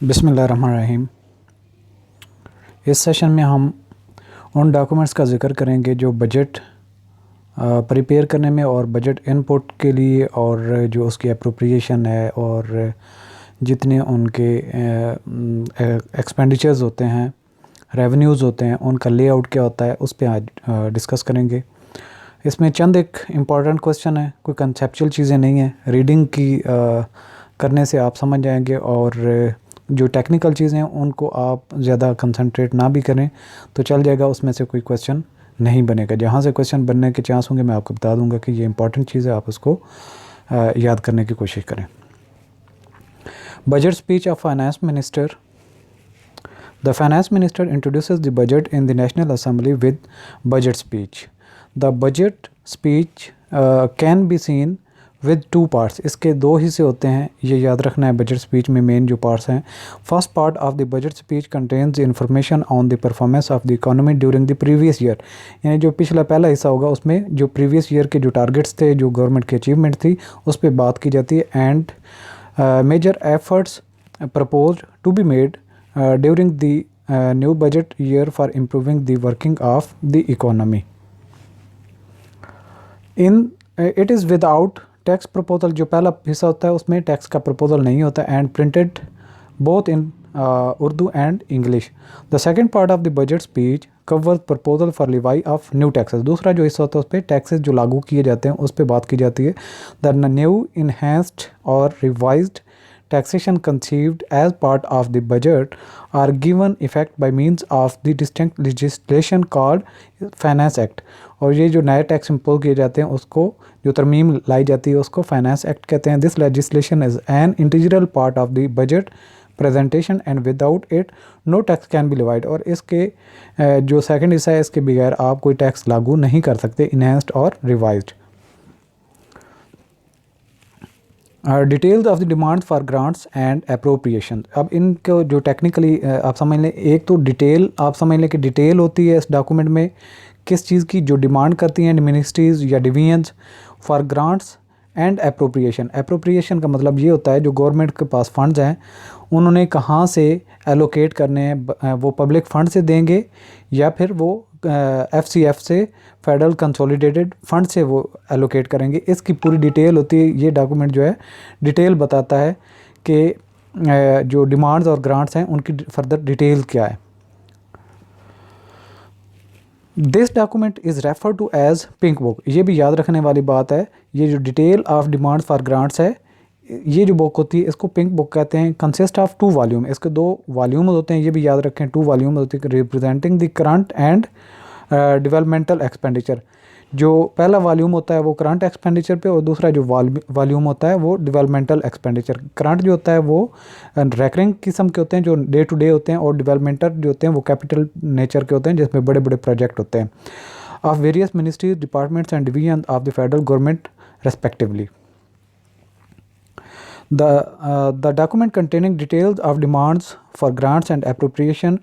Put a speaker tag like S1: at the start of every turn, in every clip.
S1: बिस्मिल्लाहिर्रहमानिर्रहीम। इस सेशन में हम उन डॉक्यूमेंट्स का ज़िक्र करेंगे जो बजट प्रिपेयर करने में और बजट इनपुट के लिए और जो उसकी अप्रोप्रिएशन है और जितने उनके एक्सपेंडिचर्स होते हैं, रेवेन्यूज़ होते हैं, उनका लेआउट क्या होता है, उस पे आज डिस्कस करेंगे। इसमें चंद एक इम्पॉर्टेंट क्वेश्चन है, कोई कंसेप्चुअल चीज़ें नहीं है। रीडिंग की करने से आप समझ जाएंगे और जो टेक्निकल चीज़ें हैं उनको आप ज़्यादा कंसंट्रेट ना भी करें तो चल जाएगा, उसमें से कोई क्वेश्चन नहीं बनेगा। जहाँ से क्वेश्चन बनने के चांस होंगे मैं आपको बता दूंगा कि ये इंपॉर्टेंट चीज़ है, आप उसको याद करने की कोशिश करें। Budget speech of finance minister. The finance minister introduces the budget in the National Assembly with budget speech. The budget speech can be seen with two parts. इसके दो हिस्से होते हैं, ये याद रखना है। बजट स्पीच में मेन जो पार्ट्स हैं, first part of the budget speech contains information on the performance of the economy during the previous year. यानी जो पिछला पहला हिस्सा होगा उसमें जो प्रीवियस ईयर के जो टारगेट्स थे, जो गवर्नमेंट की अचीवमेंट थी, उस पर बात की जाती है। And major efforts proposed to be made during the new budget year for improving the working of the economy. It is without tax proposal। जो पहला हिस्सा होता है उसमें टैक्स का प्रपोजल नहीं होता। And printed both in Urdu and English. The second part of the budget speech cover proposal for Levi of new taxes. दूसरा जो हिस्सा होता है उस पर टैक्सेस जो लागू किए जाते हैं उस पर बात की जाती है। द न्यू इन्हेंस्ड और revised taxation conceived as part of the budget are given effect by means of the distinct legislation called finance act. और ये जो नए टैक्स इम्पोज किए जाते हैं उसको जो तरमीम लाई जाती है उसको फाइनेंस एक्ट कहते हैं। This legislation is an integral part of the budget presentation and without it no tax can be levied. और इसके जो सेकंड हिस्सा है इसके बगैर आप कोई टैक्स लागू नहीं कर सकते, इन्हेंस्ड और revised. Details of the demand for grants and appropriation. अब इनको जो टेक्निकली आप समझ लें, एक तो डिटेल आप समझ लें कि डिटेल होती है इस डॉक्यूमेंट में किस चीज़ की, जो डिमांड करती हैं मिनिस्ट्रीज़ या divisions for grants and appropriation. Appropriation का मतलब ये होता है जो गवर्नमेंट के पास फंड्स हैं उन्होंने कहाँ से एलोकेट करने हैं, वो पब्लिक फंड से देंगे या फिर वो FCF से, फेडरल कंसोलिडेटेड फंड से वो एलोकेट करेंगे। इसकी पूरी डिटेल होती है। ये डॉक्यूमेंट जो है डिटेल बताता है कि जो डिमांड्स और ग्रांट्स हैं उनकी फर्दर डिटेल क्या है। This document is refer to as pink book. ये भी याद रखने वाली बात है, ये जो detail of demand for grants है, ये जो बुक होती है इसको पिंक बुक कहते हैं। कंसिस्ट ऑफ 2 वॉल्यूम, इसके 2 वॉल्यूम होते हैं, ये भी याद रखें। 2 वॉल्यूम होती है representing the current and developmental expenditure. जो पहला वॉल्यूम होता है वो करंट एक्सपेंडिचर पे और दूसरा जो वॉल्यूम होता है वो डेवलपमेंटल एक्सपेंडिचर। करंट जो होता है वो रेकरिंग किस्म के होते हैं जो डे टू डे होते हैं, और डेवलपमेंटल जो होते हैं वो कैपिटल नेचर के होते हैं जिसमें बड़े बड़े प्रोजेक्ट होते हैं of various ministries, departments and division of the federal government respectively. The document containing details of demands for grants and appropriation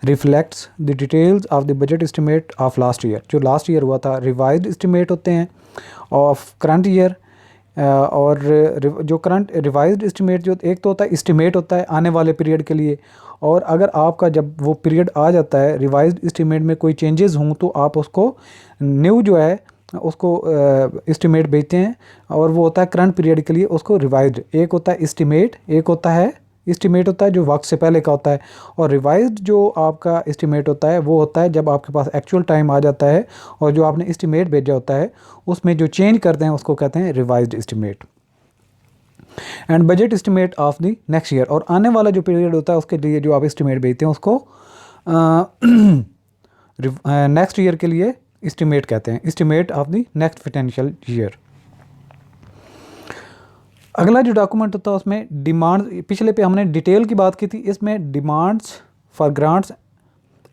S1: reflects the details of the budget estimate of last year। जो last year हुआ था revised estimate होते हैं of current year। और जो current revised estimate जो एक तो होता है एस्टिमेट होता है आने वाले पीरियड के लिए, और अगर आपका जब वो पीरियड आ जाता है रिवाइज्ड एस्टिमेट में कोई चेंजेस हों तो आप उसको न्यू जो है उसको एस्टिमेट भेजते हैं, और वो होता है करंट पीरियड के लिए उसको रिवाइज्ड। एक होता है एस्टिमेट, एक होता है एस्टिमेट होता है जो वक्त से पहले का होता है, और रिवाइज्ड जो आपका एस्टिमेट होता है वो होता है जब आपके पास एक्चुअल टाइम आ जाता है और जो आपने एस्टिमेट भेजा होता है उसमें जो चेंज करते हैं उसको कहते हैं revised estimate. And budget estimate of the next year, और आने वाला जो पीरियड होता है उसके लिए जो आप एस्टिमेट भेजते हैं उसको नेक्स्ट ईयर के लिए एस्टिमेट कहते हैं, estimate of the next financial year. अगला जो डॉक्यूमेंट होता है उसमें डिमांड, पिछले पे हमने डिटेल की बात की थी, इसमें demands for grants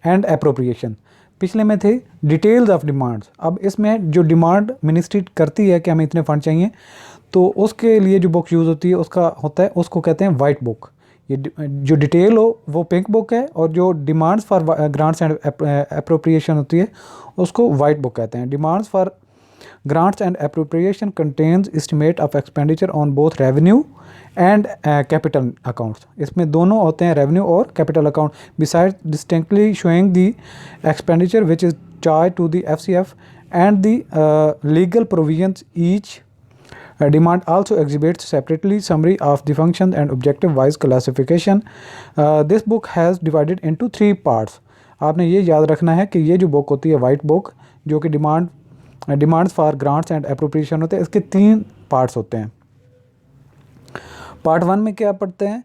S1: and appropriation. पिछले में थे डिटेल्स ऑफ डिमांड्स। अब इसमें जो डिमांड मिनिस्ट्री करती है कि हमें इतने फंड चाहिए, तो उसके लिए जो बुक यूज़ होती है उसका होता है, उसको कहते हैं वाइट बुक। ये जो डिटेल हो वो पिंक बुक है, और जो demands for grants and appropriation होती है उसको वाइट बुक कहते हैं। Demands for grants and appropriation contains estimate of expenditure on both revenue and capital accounts. इसमें दोनों होते हैं revenue और capital account. Besides distinctly showing the expenditure which is charged to the FCF and the legal provisions, each demand also exhibits separately summary of the function and objective wise classification. This book has divided into 3 parts. आपने ये याद रखना है कि ये जो book होती है वाइट बुक, जो कि demands for grants and appropriation होते हैं, इसके 3 पार्ट्स होते हैं. पार्ट 1 में क्या पढ़ते हैं?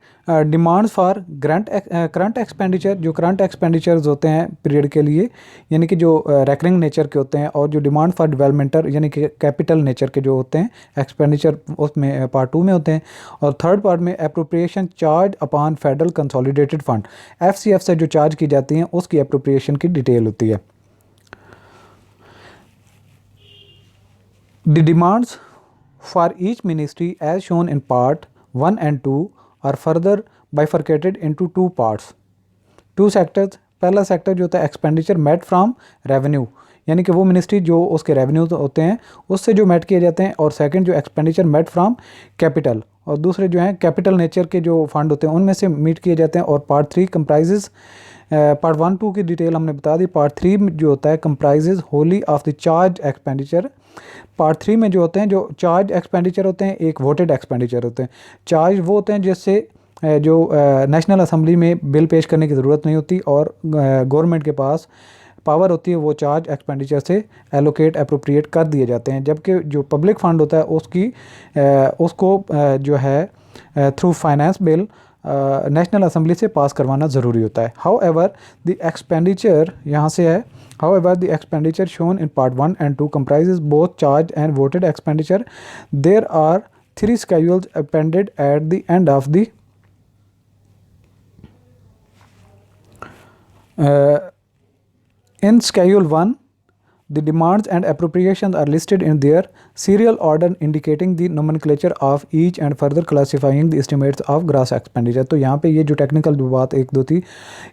S1: Demands for current expenditure. जो करंट एक्सपेंडिचर्स होते हैं पीरियड के लिए, यानी कि जो रेकरिंग नेचर के होते हैं, और जो डिमांड फॉर डेवलपमेंटर यानी कि कैपिटल नेचर के जो होते हैं एक्सपेंडिचर, उसमें पार्ट 2 में होते हैं. और थर्ड पार्ट में appropriation charge upon federal consolidated fund, FCF से जो चार्ज की जाती हैं उसकी एप्रोप्रिएशन की डिटेल होती है. The demands for each ministry as shown in part 1 and 2 are further bifurcated into 2 parts. 2 sectors. पहला सेक्टर जो होता है एक्सपेंडिचर मेट फ्रॉम रेवेन्यू, यानी कि वो मिनिस्ट्री जो उसके रेवेन्यू होते हैं उससे जो मेट किए जाते हैं. और सेकंड जो एक्सपेंडिचर मेट फ्रॉम कैपिटल, और दूसरे जो हैं कैपिटल नेचर के जो फंड होते हैं उनमें से मीट किए जाते हैं. और पार्ट 3 कंप्राइजेज, पार्ट 1 2 की डिटेल हमने बता दी. पार्ट 3 जो होता है comprises Holi of the charge expenditure. Part 3 में जो होते हैं, जो चार्ज एक्सपेंडिचर होते हैं, एक वोटेड एक्सपेंडिचर होते हैं. चार्ज वो होते हैं जिससे जो नेशनल असम्बली में बिल पेश करने की ज़रूरत नहीं होती और गवर्नमेंट के पास पावर होती है, वो चार्ज एक्सपेंडिचर से एलोकेट अप्रोप्रिएट कर दिए जाते हैं. जबकि जो पब्लिक फ़ंड होता है उसको जो है through finance bill national assembly से पास करवाना ज़रूरी होता है. हाउ एवर द एक्सपेंडिचर यहाँ से है. However, the expenditure shown in part 1 and 2 comprises both charged and voted expenditure. There are 3 schedules appended at the end of the in Schedule 1, the demands and appropriations are listed in their serial order, indicating the nomenclature of each and further classifying the estimates of gross expenditure. तो यहाँ पे ये जो technical जो बात 1 2 थी,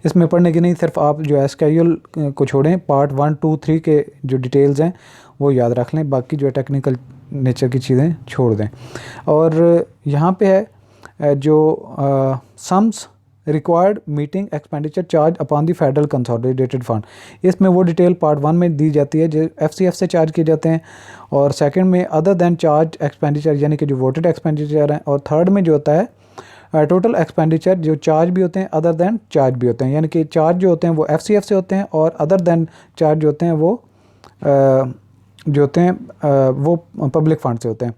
S1: इसमें पढ़ने की नहीं, सिर्फ आप जो है स्केड्यूल को छोड़ें, पार्ट 1 2 3 के जो डिटेल्स हैं वो याद रख लें, बाकी जो है टेक्निकल नेचर की चीज़ें छोड़ दें. और यहाँ पे है जो sums required meeting expenditure charge upon the federal consolidated fund. इसमें वो डिटेल पार्ट 1 में दी जाती है जो FCF से चार्ज किए जाते हैं. और सेकंड में अदर देन चार्ज एक्सपेंडिचर, यानी कि जो वोटेड एक्सपेंडिचर हैं. और थर्ड में जो होता है टोटल एक्सपेंडिचर, जो चार्ज भी होते हैं अदर देन चार्ज भी होते हैं, यानी कि चार्ज जो होते हैं वो FCF से होते हैं और अदर देन चार्ज जो होते हैं वो वो पब्लिक फंड से होते हैं.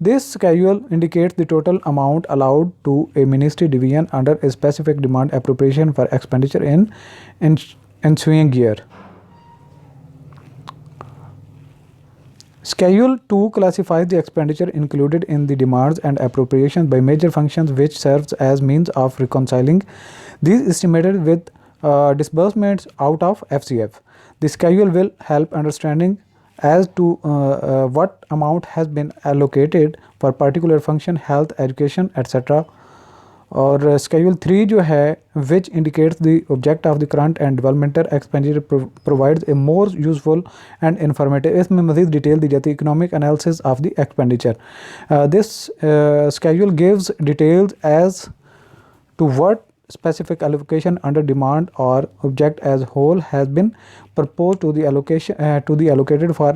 S1: This schedule indicates the total amount allowed to a ministry division under a specific demand appropriation for expenditure in ensuing year. Schedule 2 classifies the expenditure included in the demands and appropriations by major functions, which serves as means of reconciling these estimated with disbursements out of FCF. The schedule will help understanding as to what amount has been allocated for particular function, health, education, etc. और Schedule 3 जो है which indicates the object of the current and developmental expenditure provides a more useful and informative. इसमें मज़ीद detail दी जाती है economic analysis of the expenditure. This schedule gives details as to what specific allocation under demand or object as whole has been proposed to the allocated for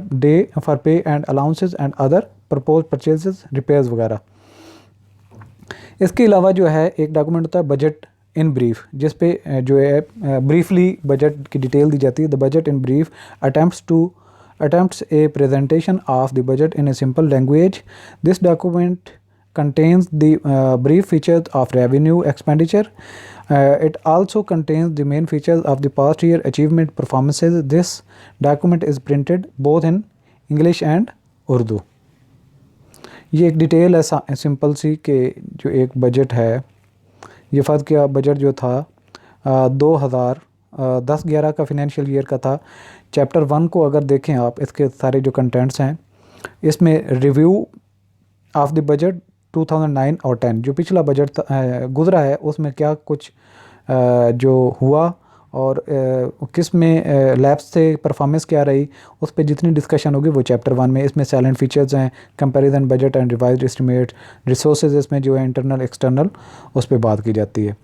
S1: pay and allowances and other proposed purchases, repairs वगैरह. इसके अलावा जो है एक document होता है budget in brief, जिस पे जो है ब्रीफली बजट की डिटेल दी जाती है. The budget in brief attempts a presentation of the budget in a simple language. This document contains the brief features of revenue expenditure. It also contains the main features of the past year achievement performances. This document is printed both in English and Urdu. ये एक detail है simple सी कि जो एक budget है, ये फ़र्ज़ किया बजट जो था 2010-11 का फिनेंशियल ईयर का था. चैप्टर 1 को अगर देखें आप, इसके सारे जो कंटेंट्स हैं, इसमें रिव्यू ऑफ द बजट 2009 और 10 जो पिछला बजट गुज़रा है उसमें क्या कुछ जो हुआ और किस में लैब्स से परफॉर्मेंस क्या रही, उस पर जितनी डिस्कशन होगी वो चैप्टर 1 में। इसमें साइलेंट फीचर्स हैं, comparison budget and revised estimate, resources इसमें जो है इंटरनल एक्सटर्नल उस पर बात की जाती है।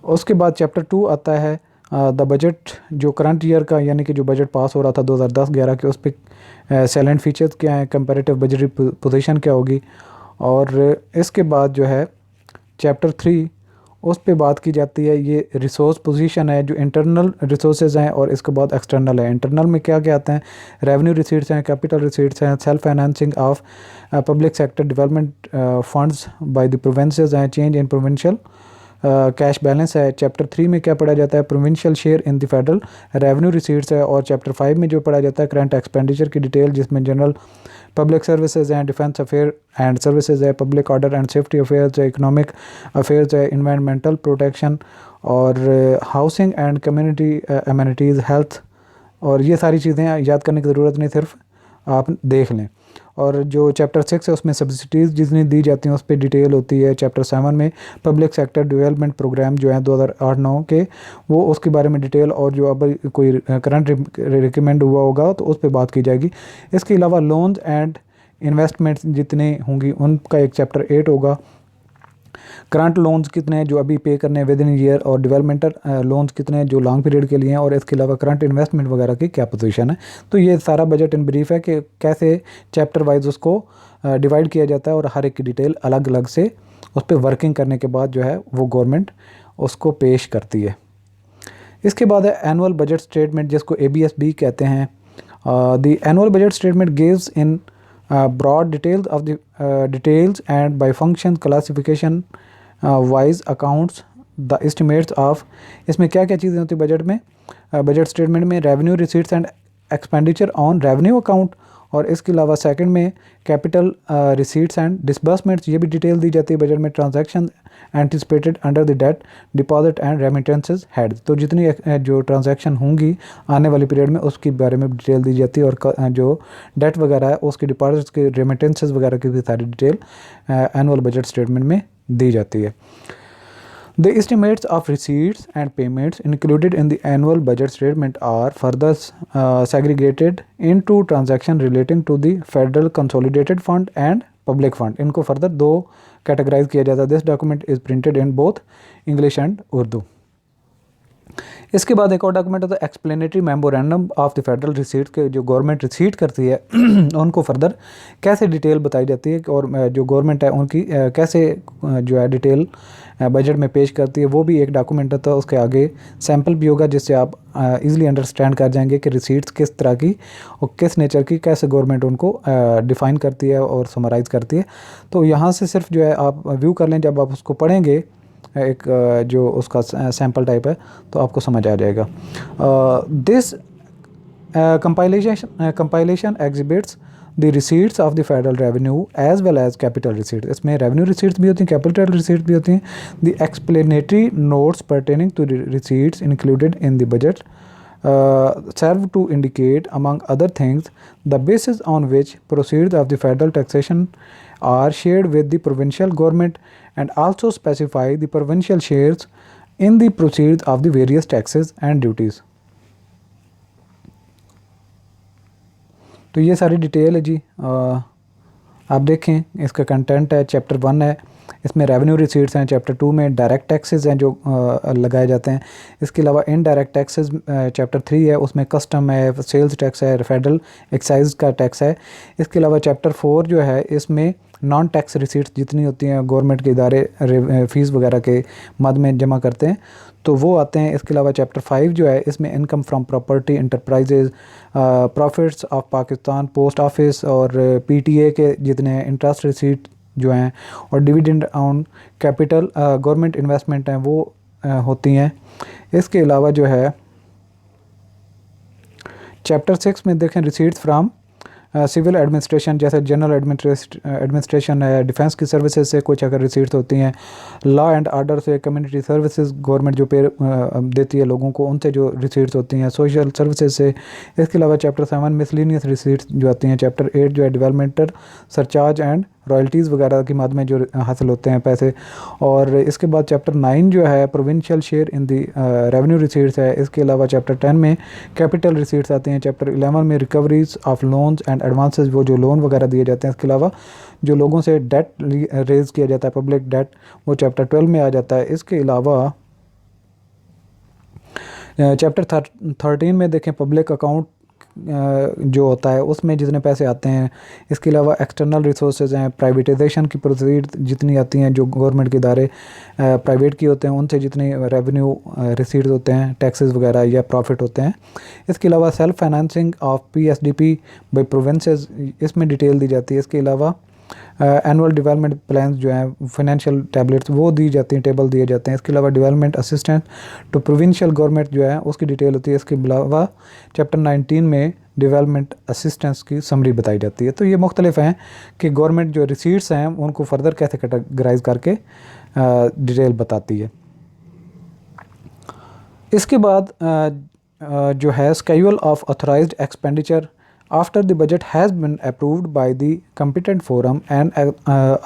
S1: उसके बाद चैप्टर 2 आता है द बजट, जो करंट ईयर का यानी कि जो बजट पास हो रहा था 2010-11 के, उस पर साइलेंट फीचर्स क्या हैं, कंपैरेटिव बजटरी पोजीशन क्या होगी। और इसके बाद जो है चैप्टर 3 उस पे बात की जाती है, ये रिसोर्स पोजीशन है, जो इंटरनल रिसोर्सेज हैं और इसके बाद एक्सटर्नल है। इंटरनल में क्या क्या आते हैं, रेवेन्यू रिसीट्स हैं, कैपिटल रिसीट्स हैं, self financing of public sector development funds by the provinces हैं, change in provincial cash balance है। चैप्टर 3 में क्या पढ़ा जाता है, provincial share in the federal revenue receipts है। और चैप्टर 5 में जो पढ़ा जाता है करंट एक्सपेंडिचर की डिटेल, जिसमें जनरल पब्लिक सर्विसेज हैं, डिफेंस अफेयर एंड सर्विसेज है, public order and safety affairs है, इकोनॉमिक अफेयर्स है, इन्वायरमेंटल प्रोटेक्शन और housing and community amenities, health. और ये सारी चीज़ें याद करने की ज़रूरत नहीं, सिर्फ आप देख लें। और जो चैप्टर 6 है उसमें सब्सिडीज़ जितनी दी जाती हैं उस पर डिटेल होती है। चैप्टर 7 में पब्लिक सेक्टर डेवलपमेंट प्रोग्राम जो है 2008-9 के, वो उसके बारे में डिटेल, और जो अब कोई करंट रिकमेंड हुआ होगा तो उस पर बात की जाएगी। इसके अलावा लोन्स एंड इन्वेस्टमेंट्स जितने होंगी उनका एक चैप्टर 8 होगा। करंट लोन्स कितने हैं जो अभी पे करने हैं विद इन ईयर, और डेवलपमेंटल लोन्स कितने हैं जो लॉन्ग पीरियड के लिए हैं, और इसके अलावा करंट इन्वेस्टमेंट वगैरह की क्या पोजीशन है। तो ये सारा बजट इन ब्रीफ है कि कैसे चैप्टर वाइज उसको डिवाइड किया जाता है और हर एक की डिटेल अलग अलग से उस पर वर्किंग करने के बाद जो है वो गवर्नमेंट उसको पेश करती है। इसके बाद है एनुअल बजट स्टेटमेंट, जिसको ABSB कहते हैं। The annual budget statement gives in broad details of the details and by function classification wise accounts the estimates of। इसमें क्या क्या चीज़ें होती है बजट में, बजट स्टेटमेंट में revenue receipts and expenditure on revenue account, और इसके अलावा सेकंड में कैपिटल रिसीट्स एंड डिसबर्समेंट्स, ये भी डिटेल दी जाती है बजट में। Transaction anticipated under the debt deposit and remittances head, तो जितनी जो ट्रांजैक्शन होंगी आने वाले पीरियड में उसके बारे में डिटेल दी जाती है, और जो डेट वगैरह है उसकी डिपॉजिट्स के रेमिटेंसेस वगैरह की भी सारी डिटेल एनुअल बजट स्टेटमेंट में दी जाती है। The estimates of receipts and payments included in the annual budget statement are further segregated into transactions relating to the federal consolidated fund and public fund। इनको further दो categorise किया जाता है। This document is printed in both English and Urdu. इसके बाद एक और document होता है explanatory memorandum of the federal receipt के, जो गवर्नमेंट रिसीट करती है उनको फर्दर कैसे डिटेल बताई जाती है, और जो गवर्नमेंट है उनकी कैसे जो है डिटेल बजट में पेश करती है, वो भी एक डॉक्यूमेंट होता है। उसके आगे सैम्पल भी होगा जिससे आप इजीली अंडरस्टैंड कर जाएंगे कि रिसीट्स किस तरह की और किस नेचर की, कैसे गवर्नमेंट उनको डिफ़ाइन करती है और समराइज़ करती है। तो यहाँ से सिर्फ जो है आप व्यू कर लें, जब आप उसको पढ़ेंगे एक जो उसका सैम्पल टाइप है तो आपको समझ आ जाएगा। This compilation exhibits the receipts of the federal revenue as well as capital receipts. इसमें रेवेन्यू रिसीट्स भी होती हैं, कैपिटल रिसीट्स भी होती हैं। The explanatory notes pertaining to the receipts included in the budget serve to indicate among other things the basis on which proceeds of the federal taxation are shared with the provincial government, and also specify the provincial shares in the proceeds of the various taxes and duties। तो ये सारी detail है जी, आप देखें इसका content है। Chapter 1 है, इसमें रेवेन्यू रिसीट्स हैं। चैप्टर 2 में डायरेक्ट टैक्सेस हैं जो लगाए जाते हैं। इसके अलावा इनडायरेक्ट टैक्सेस चैप्टर 3 है, उसमें कस्टम है, सेल्स टैक्स है, फेडरल एक्साइज का टैक्स है। इसके अलावा चैप्टर 4 जो है इसमें नॉन टैक्स रिसीट्स जितनी होती हैं गवर्नमेंट के इदारे फ़ीस वगैरह के मद में जमा करते हैं तो वो आते हैं। इसके अलावा चैप्टर 5 जो है इसमें income from property enterprises, profits of Pakistan post office और PTA के जितने इंटरेस्ट रिसीट जो हैं और dividend on capital government investment हैं वो होती हैं। इसके अलावा जो है चैप्टर 6 में देखें रिसीट्स फ्राम सिविल एडमिनिस्ट्रेशन, जैसे जनरल एडमिनिस्ट्रेशन है, डिफेंस की सर्विसेज से कुछ अगर रिसीट्स होती हैं, लॉ एंड आर्डर से, कम्युनिटी सर्विसेज गवर्नमेंट जो पे देती है लोगों को उनसे जो रिसीट्स होती हैं, सोशल सर्विसेज से। इसके अलावा चैप्टर 7 मिसलिनियस रिसीट्स जो आती हैं। चैप्टर 8 जो है डेवलपमेंटल सरचार्ज एंड रॉयल्टीज़ वगैरह की मद में जो हासिल होते हैं पैसे। और इसके बाद चैप्टर 9 जो है प्रोविंशियल शेयर इन दी रेवेन्यू रिसीट्स है। इसके अलावा चैप्टर 10 में कैपिटल रिसीट्स आते हैं। चैप्टर 11 में recoveries of loans and advances, वो जो लोन वगैरह दिए जाते हैं। इसके अलावा जो लोगों से डेट रेज किया जाता है, पब्लिक डेट, वो चैप्टर 12 में आ जाता है। इसके अलावा चैप्टर 13 में देखें पब्लिक अकाउंट जो होता है उसमें जितने पैसे आते हैं। इसके अलावा एक्सटर्नल रिसोर्सेज हैं, प्राइवेटाइजेशन की प्रोसीड जितनी आती हैं, जो गवर्नमेंट के इदारे प्राइवेट की होते हैं उनसे जितने रेवेन्यू रिसीट्स होते हैं, टैक्सेस वगैरह या प्रॉफिट होते हैं। इसके अलावा self financing of PSDP by provinces, इसमें डिटेल दी जाती है। इसके अलावा एनुअल डेवलपमेंट प्लान्स जो हैं, फाइनेंशियल टैबलेट्स वो दी जाती हैं, टेबल दिए जाते हैं। इसके अलावा development assistance to provincial government जो है उसकी डिटेल होती है। इसके अलावा चैप्टर 19 में डेवलपमेंट असिस्टेंस की समरी बताई जाती है। तो ये मुख्तलिफ हैं कि गवर्नमेंट जो रिसीट्स हैं उनको फर्दर कैसे कैटेगराइज करके डिटेल बताती है। इसके बाद जो है schedule of authorised expenditure after the budget has been approved by the competent forum and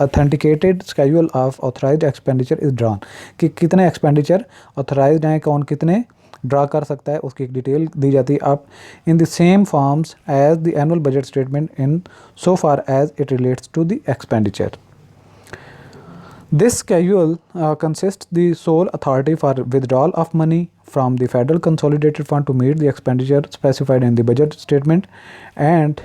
S1: authenticated schedule of authorized expenditure is drawn, कि कितने एक्सपेंडिचर ऑथराइज्ड हैं, कौन कितने ड्रा कर सकता है, उसकी एक डिटेल दी जाती है। आप in the same forms as the annual budget statement in so far as it relates to the expenditure. This schedule consists the sole authority for withdrawal of money from the federal consolidated fund to meet the expenditure specified in the budget statement and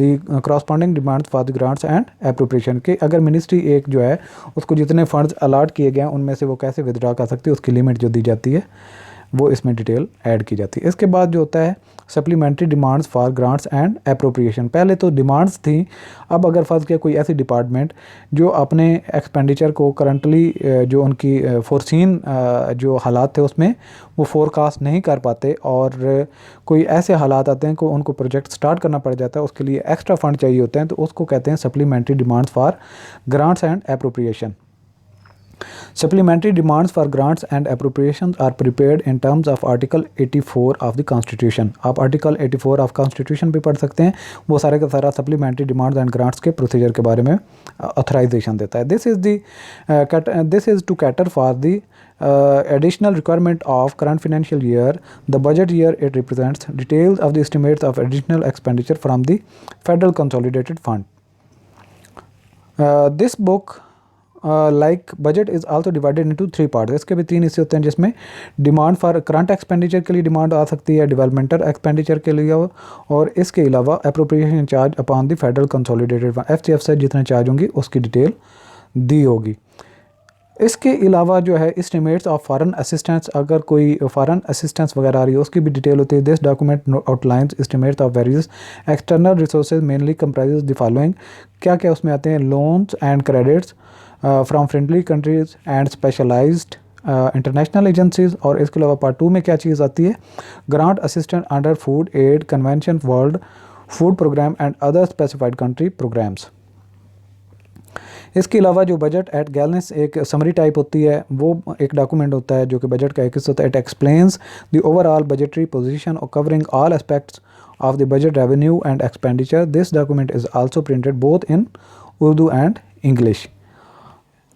S1: the corresponding demands for the grants and appropriation, कि अगर ministry एक जो है उसको जितने funds allot किए गए हैं उनमें से वो कैसे विदड्रा कर सकती है, उसकी लिमिट जो दी जाती है वो इसमें डिटेल ऐड की जाती है। इसके बाद जो होता है supplementary demands for grants and appropriation. पहले तो डिमांड्स थी, अब अगर फ़र्ज़ किया कोई ऐसी डिपार्टमेंट जो अपने एक्सपेंडिचर को करंटली जो उनकी फोरसीन जो हालात थे उसमें वो फोरकास्ट नहीं कर पाते और कोई ऐसे हालात आते हैं कि उनको प्रोजेक्ट स्टार्ट करना पड़ जाता है, उसके लिए एक्स्ट्रा फंड चाहिए होते हैं, तो उसको कहते हैं supplementary demands for grants and appropriation. Supplementary demands for grants and appropriations are prepared in terms of Article 84 of the Constitution. आप Article 84 of Constitution भी पढ़ सकते हैं, वो सारे का सारा supplementary demands and grants के प्रोसीजर के बारे में authorization देता है। This is to cater for the additional requirement of current financial year, the budget year it represents, details of the estimates of additional expenditure from the Federal Consolidated Fund. This book like budget is also divided into 3 parts. इसके भी 3 हिस्से होते हैं, जिसमें demand for current expenditure के लिए demand आ सकती है, डेवलपमेंटल एक्सपेंडिचर के लिए, और इसके अलावा appropriation charge upon the federal consolidated fund, FCF से जितने चार्ज होंगी उसकी डिटेल दी होगी। इसके अलावा जो है एस्टिमेट्स ऑफ फॉरेन असिस्टेंस, अगर कोई फॉरेन असिस्टेंस वगैरह आ रही है उसकी भी डिटेल होती है। This document outlines estimates of various external resources mainly comprises the following, क्या क्या उसमें आते हैं, loans and credits from friendly countries and specialized international agencies, और इसके अलावा पार्ट 2 में क्या चीज़ आती है, grant assistant under food aid convention, world food programme and other specified country programmes. इसके अलावा जो बजट एट गैलेंस एक समरी टाइप होती है, वो एक डॉक्यूमेंट होता है जो कि बजट का एक हिस्सा होता है। It explains the overall budgetary position और covering all aspects of the budget revenue and expenditure. This document is also printed both in Urdu and English.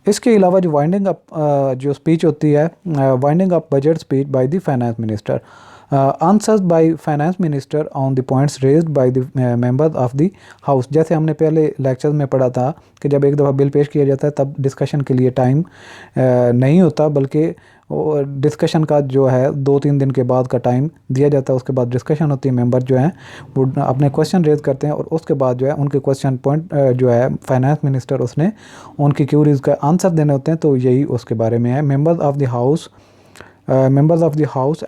S1: इसके अलावा जो वाइंडिंग अप जो स्पीच होती है, winding up budget speech by the finance minister, answers by finance minister on the points raised by the members of the house. जैसे हमने पहले lectures में पढ़ा था कि जब एक दफ़ा बिल पेश किया जाता है तब डिस्कशन के लिए टाइम नहीं होता, बल्कि डिस्कशन का जो है 2-3 दिन के बाद का टाइम दिया जाता है। उसके बाद डिस्कशन होती है, मेंबर जो हैं वो अपने क्वेश्चन रेज करते हैं और उसके बाद जो है उनके क्वेश्चन पॉइंट जो है फाइनेंस मिनिस्टर उसने उनकी क्यूरीज का आंसर देने होते हैं। तो यही उसके बारे में है। Members of the house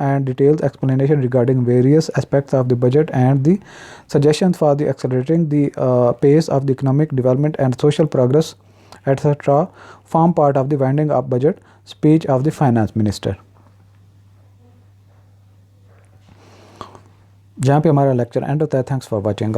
S1: and detailed explanation regarding various aspects of the budget and the suggestions for the accelerating the pace of the economic development and social progress etc. form part of the winding up budget speech of the finance minister। जहाँ पे हमारा lecture and होता है। Thanks for watching.